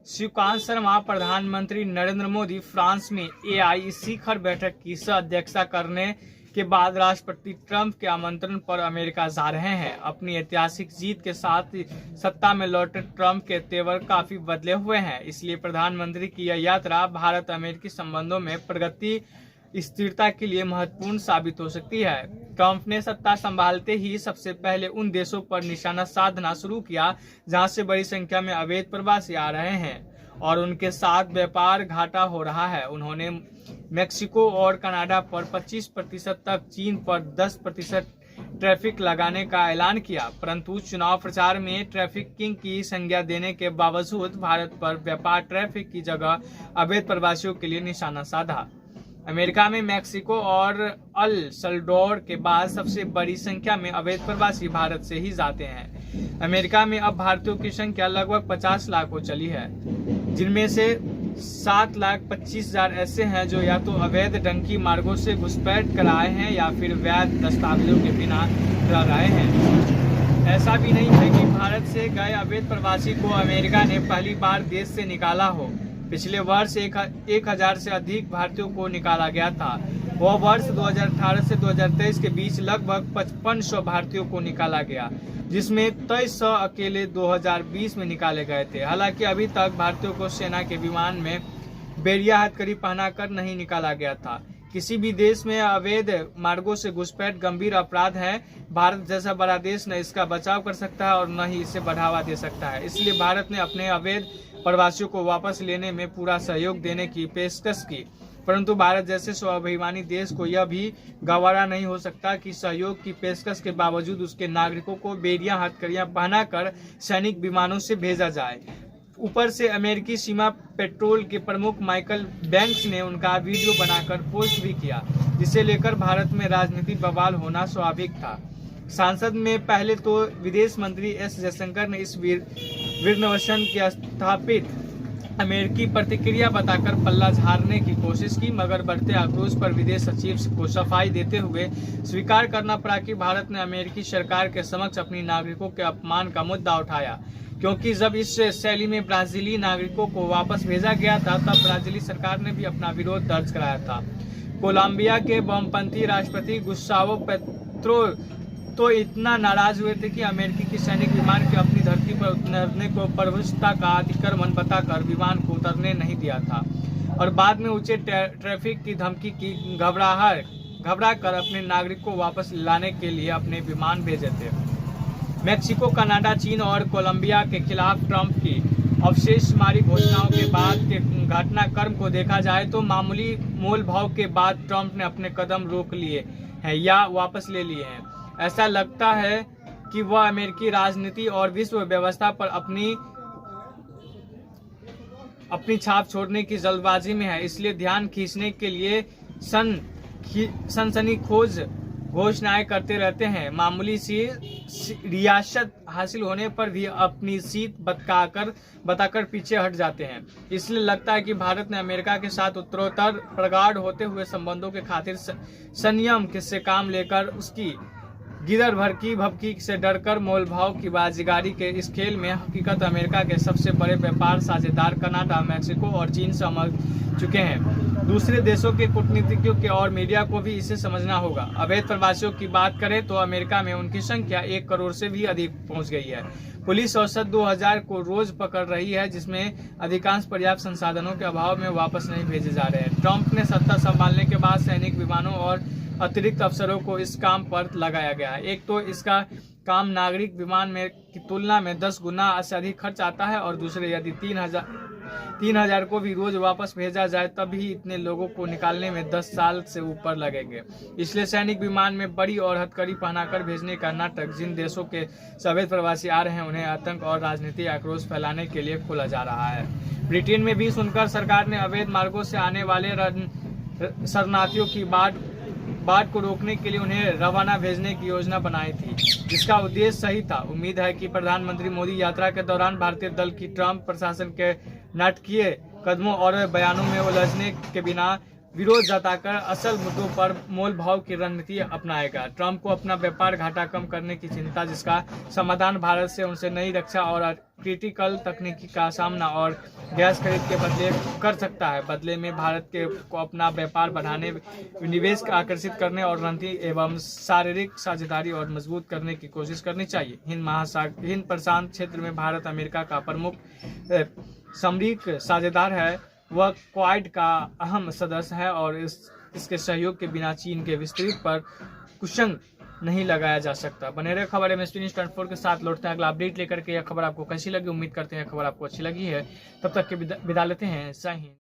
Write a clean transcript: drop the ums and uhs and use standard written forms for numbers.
श्रीकांत शर्मा प्रधानमंत्री नरेंद्र मोदी फ्रांस में एआई शिखर बैठक की सह अध्यक्षता करने के बाद राष्ट्रपति ट्रंप के आमंत्रण पर अमेरिका जा रहे हैं। अपनी ऐतिहासिक जीत के साथ सत्ता में लौटे ट्रंप के तेवर काफी बदले हुए हैं, इसलिए प्रधानमंत्री की यह यात्रा भारत अमेरिकी संबंधों में प्रगति स्थिरता के लिए महत्वपूर्ण साबित हो सकती है। ट्रंप ने सत्ता संभालते ही सबसे पहले उन देशों पर निशाना साधना शुरू किया जहां से बड़ी संख्या में अवैध प्रवासी आ रहे हैं और उनके साथ व्यापार घाटा हो रहा है। उन्होंने मेक्सिको और कनाडा पर 25% तक, चीन पर 10% ट्रैफिक लगाने का ऐलान किया, परंतु चुनाव प्रचार में ट्रैफिकिंग की संज्ञा देने के बावजूद भारत पर व्यापार ट्रैफिक की जगह अवैध प्रवासियों के लिए निशाना साधा। अमेरिका में मेक्सिको और अल सल्वाडोर के बाद सबसे बड़ी संख्या में अवैध प्रवासी भारत से ही जाते हैं। अमेरिका में अब भारतीयों की संख्या लगभग 50 लाख हो चली है, जिनमें से 7,25,000 ऐसे हैं जो या तो अवैध ढंग की मार्गों से घुसपैठ कर आए हैं या फिर वैध दस्तावेजों के बिना रह रहे हैं। ऐसा भी नहीं है कि भारत से गए अवैध प्रवासी को अमेरिका ने पहली बार देश से निकाला हो। पिछले वर्ष 1,000 से अधिक भारतीयों को निकाला गया था। वह वर्ष 2018 से 2023 के बीच लगभग 5500 भारतीयों को निकाला गया, जिसमें 2300 अकेले 2020 में निकाले गए थे। हालांकि अभी तक भारतीयों को सेना के विमान में बैरिया हथकड़ी पहनाकर नहीं निकाला गया था। किसी भी देश में अवैध मार्गों से घुसपैठ गंभीर अपराध है। भारत जैसा बड़ा देश न इसका बचाव कर सकता है और न ही इसे बढ़ावा दे सकता है। इसलिए भारत ने अपने अवैध प्रवासियों को वापस लेने में पूरा सहयोग देने की पेशकश की, परंतु भारत जैसे स्वाभिमानी देश को यह भी गवारा नहीं हो सकता कि सहयोग की पेशकश के बावजूद उसके नागरिकों को बैरिया हथकड़ियां पहनाकर सैनिक विमानों से भेजा जाए। ऊपर से अमेरिकी सीमा पेट्रोल के प्रमुख माइकल बैंक्स ने उनका वीडियो बनाकर पोस्ट भी किया, जिसे लेकर भारत में राजनीतिक बवाल होना स्वाभाविक था। संसद में पहले तो विदेश मंत्री एस जयशंकर ने इस वीरनवशन के स्थापित अमेरिकी प्रतिक्रिया बताकर पल्ला झाड़ने की कोशिश की, मगर बढ़ते आक्रोश पर विदेश सचिव को सफाई देते हुए स्वीकार करना पड़ा कि भारत ने अमेरिकी सरकार के समक्ष अपनी नागरिकों के अपमान का मुद्दा उठाया, क्योंकि जब इस शैली में ब्राजीली नागरिकों को वापस भेजा गया था तब ब्राजीली सरकार ने भी अपना विरोध दर्ज कराया था। कोलंबिया के वामपंथी राष्ट्रपति गुस्तावो पेट्रो तो इतना नाराज हुए थे कि अमेरिकी की सैनिक विमान के अपनी धरती पर उतरने को प्रभुसत्ता का अतिक्रमण बताकर विमान को उतरने नहीं दिया था और बाद में ऊंचे ट्रैफिक की धमकी की घबरा कर अपने नागरिक को वापस लाने के लिए अपने विमान भेजे थे। मेक्सिको, कनाडा, चीन और कोलंबिया के खिलाफ ट्रंप की अवशेषमारी घोषणाओं के बाद के घटनाक्रम को देखा जाए तो मामूली मोल भाव के बाद ट्रंप ने अपने कदम रोक लिए हैं या वापस ले लिए हैं। ऐसा लगता है कि वह अमेरिकी राजनीति और विश्व व्यवस्था पर अपनी छाप छोड़ने की जल्दबाजी में है, इसलिए ध्यान खींचने के लिए सनसनीखेज घोषणाएं करते रहते हैं। मामूली सी रियासत हासिल होने पर भी अपनी सीट बताकर पीछे हट जाते हैं। इसलिए लगता है कि भारत ने अमेरिका के साथ उत्तरोत्तर प्रगाढ़ होते हुए संबंधों के खातिर संयम से काम लेकर उसकी गिदड़ भभकी से डरकर मोलभाव की बाजीगारी के इस खेल में हकीकत अमेरिका के सबसे बड़े व्यापार साझेदार कनाडा, मेक्सिको और चीन समझ चुके हैं। दूसरे देशों के कूटनीतिज्ञों के और मीडिया को भी इसे समझना होगा। अवैध प्रवासियों की बात करें तो अमेरिका में उनकी संख्या 1 करोड़ से भी अधिक पहुंच गई है। पुलिस औसत 2000 को रोज पकड़ रही है, जिसमें अधिकांश पर्याप्त संसाधनों के अभाव में वापस नहीं भेजे जा रहे हैं। ट्रंप ने सत्ता संभालने के बाद सैनिक विमानों और अतिरिक्त अफसरों को इस काम पर लगाया गया है। एक तो इसका काम नागरिक विमान में की तुलना में 10 गुना से अधिक खर्च आता है और दूसरे यदि 3,000 को भी रोज वापस भेजा जाए तब भी इतने लोगों को निकालने में 10 साल से ऊपर लगेंगे। इसलिए सैनिक विमान में बड़ी और हथकड़ी पहनाकर भेजने का नाटक जिन देशों के अवैध प्रवासी आ रहे हैं उन्हें आतंक और राजनीतिक आक्रोश फैलाने के लिए खोला जा रहा है। ब्रिटेन में भी सुनकर सरकार ने अवैध मार्गों से आने वाले शरणार्थियों की बाढ़ को रोकने के लिए उन्हें रवाना भेजने की योजना बनाई थी, जिसका उद्देश्य सही था। उम्मीद है कि प्रधानमंत्री मोदी यात्रा के दौरान भारतीय दल की ट्रंप प्रशासन के नाटकीय कदमों और बयानों में उलझने के बिना विरोध जताकर असल मुद्दों पर मोल भाव की रणनीति अपनाएगा। ट्रंप को अपना व्यापार घाटा कम करने की चिंता, जिसका समाधान भारत से उनसे नई रक्षा और क्रिटिकल तकनीकी का सामना और गैस खरीद के बदले कर सकता है। बदले में भारत को अपना व्यापार बढ़ाने, निवेश आकर्षित करने और रणनीति एवं शारीरिक साझेदारी और मजबूत करने की कोशिश करनी चाहिए। हिंद प्रशांत क्षेत्र में भारत अमेरिका का प्रमुख सामरिक साझेदार है। वह क्वाड का अहम सदस्य है और इसके सहयोग के बिना चीन के विस्तृत पर कुशंग नहीं लगाया जा सकता। बने रहे खबर MSP News 24 के साथ। लौटते हैं अगला अपडेट लेकर के। यह खबर आपको कैसी लगी, उम्मीद करते हैं खबर आपको अच्छी लगी है। तब तक के विदा लेते हैं। जय हिंद।